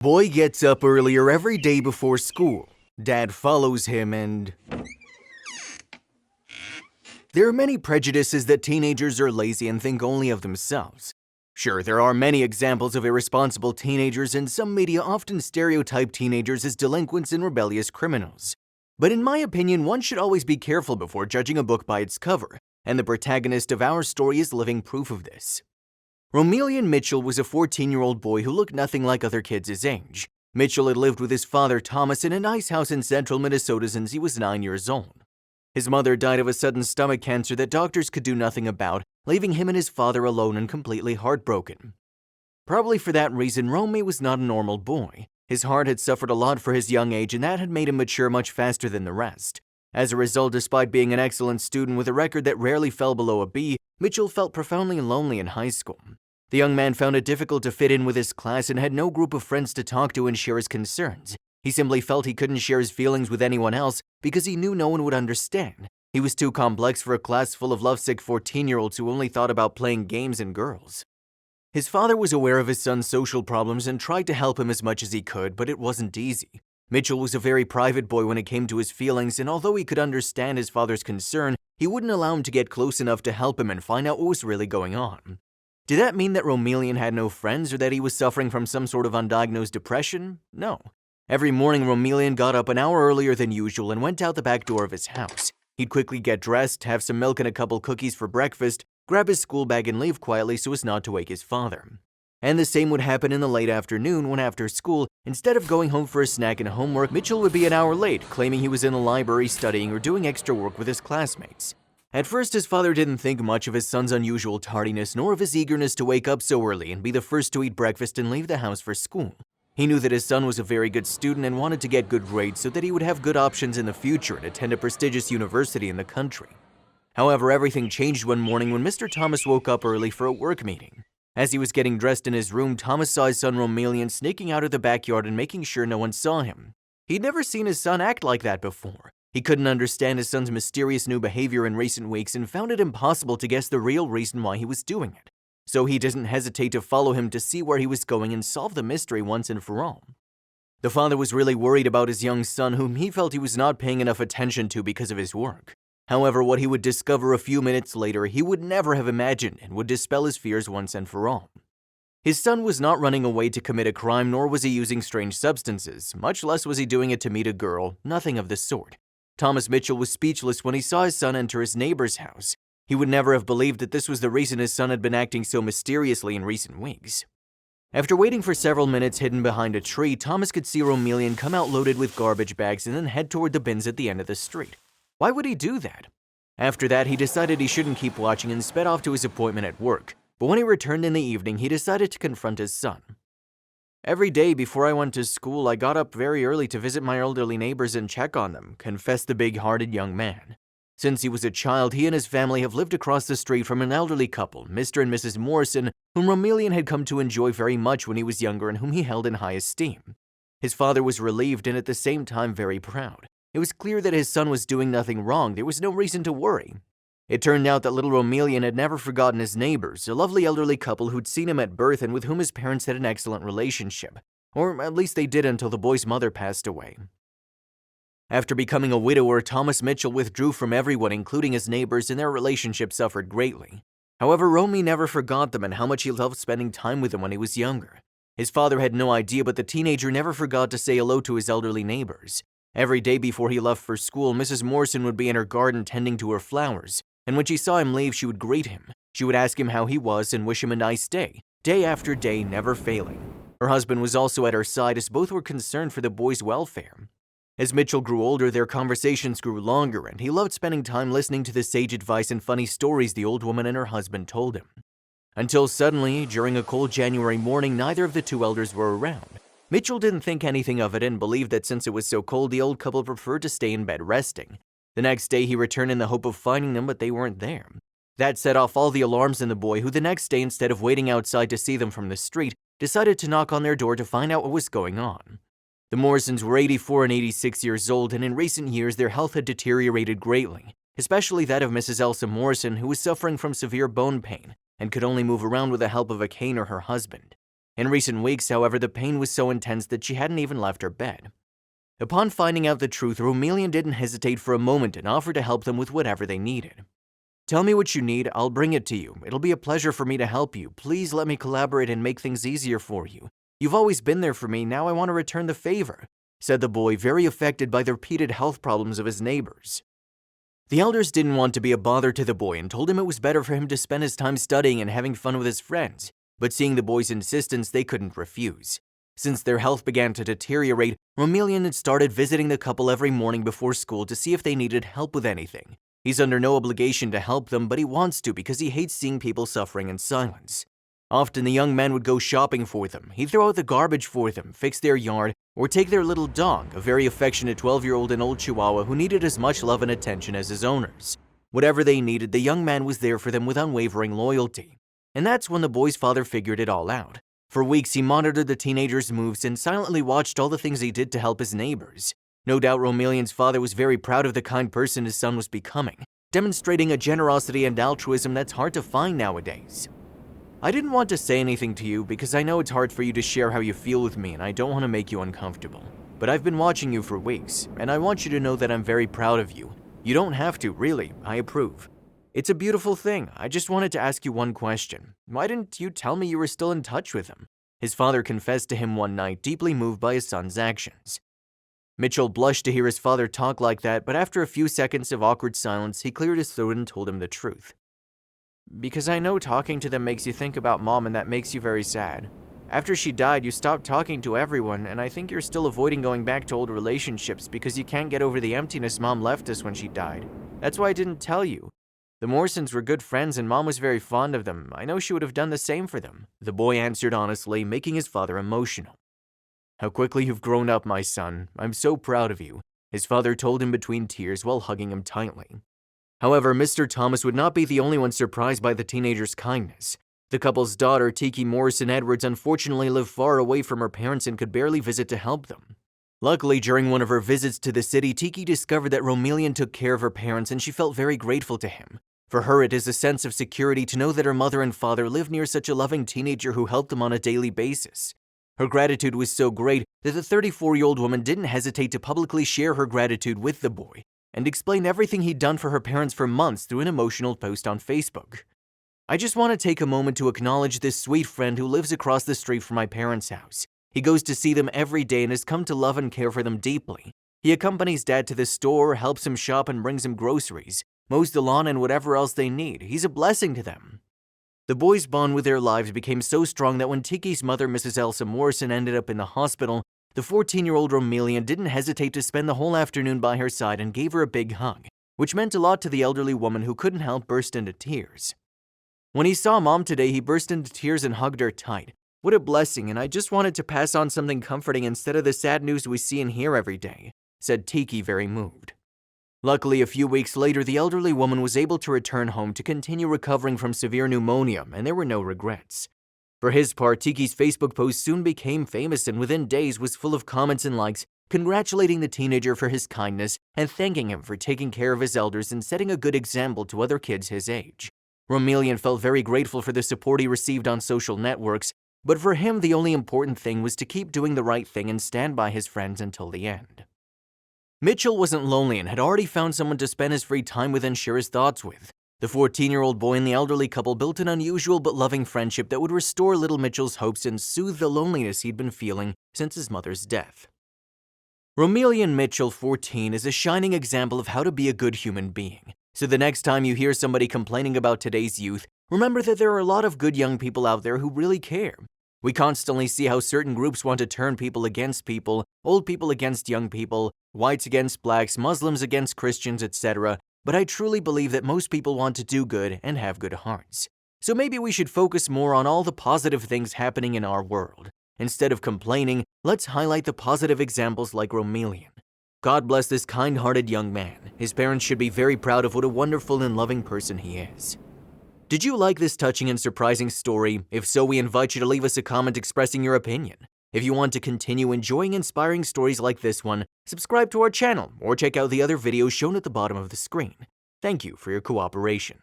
Boy gets up earlier every day before school. Dad follows him and... There are many prejudices that teenagers are lazy and think only of themselves. Sure, there are many examples of irresponsible teenagers, and some media often stereotype teenagers as delinquents and rebellious criminals. But in my opinion, one should always be careful before judging a book by its cover, and the protagonist of our story is living proof of this. Romon Mitchell was a 14-year-old boy who looked nothing like other kids his age. Mitchell had lived with his father Thomas in a nice house in central Minnesota since he was 9 years old. His mother died of a sudden stomach cancer that doctors could do nothing about, leaving him and his father alone and completely heartbroken. Probably for that reason, Romon was not a normal boy. His heart had suffered a lot for his young age, and that had made him mature much faster than the rest. As a result, despite being an excellent student with a record that rarely fell below a B, Mitchell felt profoundly lonely in high school. The young man found it difficult to fit in with his class and had no group of friends to talk to and share his concerns. He simply felt he couldn't share his feelings with anyone else because he knew no one would understand. He was too complex for a class full of lovesick 14-year-olds who only thought about playing games and girls. His father was aware of his son's social problems and tried to help him as much as he could, but it wasn't easy. Mitchell was a very private boy when it came to his feelings, and although he could understand his father's concern, he wouldn't allow him to get close enough to help him and find out what was really going on. Did that mean that Romon had no friends or that he was suffering from some sort of undiagnosed depression? No. Every morning, Romon got up an hour earlier than usual and went out the back door of his house. He'd quickly get dressed, have some milk and a couple cookies for breakfast, grab his school bag and leave quietly so as not to wake his father. And the same would happen in the late afternoon when after school, instead of going home for a snack and homework, Mitchell would be an hour late, claiming he was in the library studying or doing extra work with his classmates. At first, his father didn't think much of his son's unusual tardiness nor of his eagerness to wake up so early and be the first to eat breakfast and leave the house for school. He knew that his son was a very good student and wanted to get good grades so that he would have good options in the future and attend a prestigious university in the country. However, everything changed one morning when Mr. Thomas woke up early for a work meeting. As he was getting dressed in his room, Thomas saw his son Romon sneaking out of the backyard and making sure no one saw him. He'd never seen his son act like that before. He couldn't understand his son's mysterious new behavior in recent weeks and found it impossible to guess the real reason why he was doing it. So he didn't hesitate to follow him to see where he was going and solve the mystery once and for all. The father was really worried about his young son, whom he felt he was not paying enough attention to because of his work. However, what he would discover a few minutes later, he would never have imagined and would dispel his fears once and for all. His son was not running away to commit a crime, nor was he using strange substances, much less was he doing it to meet a girl, nothing of the sort. Thomas Mitchell was speechless when he saw his son enter his neighbor's house. He would never have believed that this was the reason his son had been acting so mysteriously in recent weeks. After waiting for several minutes hidden behind a tree, Thomas could see Romon come out loaded with garbage bags and then head toward the bins at the end of the street. Why would he do that? After that, he decided he shouldn't keep watching and sped off to his appointment at work. But when he returned in the evening, he decided to confront his son. "Every day before I went to school, I got up very early to visit my elderly neighbors and check on them," confessed the big-hearted young man. Since he was a child, he and his family have lived across the street from an elderly couple, Mr. and Mrs. Morrison, whom Romon had come to enjoy very much when he was younger and whom he held in high esteem. His father was relieved and at the same time very proud. It was clear that his son was doing nothing wrong. There was no reason to worry. It turned out that little Romon had never forgotten his neighbors, a lovely elderly couple who'd seen him at birth and with whom his parents had an excellent relationship. Or at least they did until the boy's mother passed away. After becoming a widower, Thomas Mitchell withdrew from everyone, including his neighbors, and their relationship suffered greatly. However, Romon never forgot them and how much he loved spending time with them when he was younger. His father had no idea, but the teenager never forgot to say hello to his elderly neighbors. Every day before he left for school, Mrs. Morrison would be in her garden tending to her flowers, and when she saw him leave, she would greet him. She would ask him how he was and wish him a nice day after day, never failing. Her husband was also at her side as both were concerned for the boy's welfare. As Mitchell grew older, their conversations grew longer, and he loved spending time listening to the sage advice and funny stories the old woman and her husband told him. Until suddenly, during a cold January morning, neither of the two elders were around. Mitchell didn't think anything of it and believed that since it was so cold, the old couple preferred to stay in bed resting. The next day, he returned in the hope of finding them, but they weren't there. That set off all the alarms in the boy, who the next day, instead of waiting outside to see them from the street, decided to knock on their door to find out what was going on. The Morrisons were 84 and 86 years old, and in recent years, their health had deteriorated greatly, especially that of Mrs. Elsa Morrison, who was suffering from severe bone pain and could only move around with the help of a cane or her husband. In recent weeks, however, the pain was so intense that she hadn't even left her bed. Upon finding out the truth, Romon didn't hesitate for a moment and offered to help them with whatever they needed. "Tell me what you need, I'll bring it to you. It'll be a pleasure for me to help you. Please let me collaborate and make things easier for you. You've always been there for me, now I want to return the favor," said the boy, very affected by the repeated health problems of his neighbors. The elders didn't want to be a bother to the boy and told him it was better for him to spend his time studying and having fun with his friends, but seeing the boy's insistence, they couldn't refuse. Since their health began to deteriorate, Romon had started visiting the couple every morning before school to see if they needed help with anything. He's under no obligation to help them, but he wants to because he hates seeing people suffering in silence. Often the young man would go shopping for them, he'd throw out the garbage for them, fix their yard, or take their little dog, a very affectionate 12-year-old and old Chihuahua who needed as much love and attention as his owners. Whatever they needed, the young man was there for them with unwavering loyalty. And that's when the boy's father figured it all out. For weeks, he monitored the teenager's moves and silently watched all the things he did to help his neighbors. No doubt Romon's father was very proud of the kind person his son was becoming, demonstrating a generosity and altruism that's hard to find nowadays. "I didn't want to say anything to you because I know it's hard for you to share how you feel with me and I don't want to make you uncomfortable. But I've been watching you for weeks, and I want you to know that I'm very proud of you. You don't have to, really, I approve. It's a beautiful thing. I just wanted to ask you one question. Why didn't you tell me you were still in touch with him?" His father confessed to him one night, deeply moved by his son's actions. Mitchell blushed to hear his father talk like that, but after a few seconds of awkward silence, he cleared his throat and told him the truth. "Because I know talking to them makes you think about Mom and that makes you very sad. After she died, you stopped talking to everyone, and I think you're still avoiding going back to old relationships because you can't get over the emptiness Mom left us when she died. That's why I didn't tell you. The Morrisons were good friends and Mom was very fond of them. I know she would have done the same for them," the boy answered honestly, making his father emotional. "How quickly you've grown up, my son. I'm so proud of you," his father told him between tears while hugging him tightly. However, Mr. Thomas would not be the only one surprised by the teenager's kindness. The couple's daughter, Tiki Morrison Edwards, unfortunately lived far away from her parents and could barely visit to help them. Luckily, during one of her visits to the city, Tiki discovered that Romon took care of her parents and she felt very grateful to him. For her, it is a sense of security to know that her mother and father live near such a loving teenager who helped them on a daily basis. Her gratitude was so great that the 34-year-old woman didn't hesitate to publicly share her gratitude with the boy and explain everything he'd done for her parents for months through an emotional post on Facebook. "I just want to take a moment to acknowledge this sweet friend who lives across the street from my parents' house. He goes to see them every day and has come to love and care for them deeply. He accompanies Dad to the store, helps him shop and brings him groceries, mows the lawn and whatever else they need. He's a blessing to them." The boys' bond with their lives became so strong that when Tiki's mother, Mrs. Elsa Morrison, ended up in the hospital, the 14-year-old Romon didn't hesitate to spend the whole afternoon by her side and gave her a big hug, which meant a lot to the elderly woman who couldn't help burst into tears. "When he saw Mom today, he burst into tears and hugged her tight. What a blessing, and I just wanted to pass on something comforting instead of the sad news we see and hear every day," said Tiki, very moved. Luckily, a few weeks later, the elderly woman was able to return home to continue recovering from severe pneumonia, and there were no regrets. For his part, Tiki's Facebook post soon became famous and within days was full of comments and likes, congratulating the teenager for his kindness and thanking him for taking care of his elders and setting a good example to other kids his age. Romon felt very grateful for the support he received on social networks, but for him, the only important thing was to keep doing the right thing and stand by his friends until the end. Mitchell wasn't lonely and had already found someone to spend his free time with and share his thoughts with. The 14-year-old boy and the elderly couple built an unusual but loving friendship that would restore little Mitchell's hopes and soothe the loneliness he'd been feeling since his mother's death. Romon Mitchell, 14, is a shining example of how to be a good human being. So the next time you hear somebody complaining about today's youth, remember that there are a lot of good young people out there who really care. We constantly see how certain groups want to turn people against people, old people against young people, whites against blacks, Muslims against Christians, etc. But I truly believe that most people want to do good and have good hearts. So maybe we should focus more on all the positive things happening in our world. Instead of complaining, let's highlight the positive examples like Romon. God bless this kind-hearted young man. His parents should be very proud of what a wonderful and loving person he is. Did you like this touching and surprising story? If so, we invite you to leave us a comment expressing your opinion. If you want to continue enjoying inspiring stories like this one, subscribe to our channel or check out the other videos shown at the bottom of the screen. Thank you for your cooperation.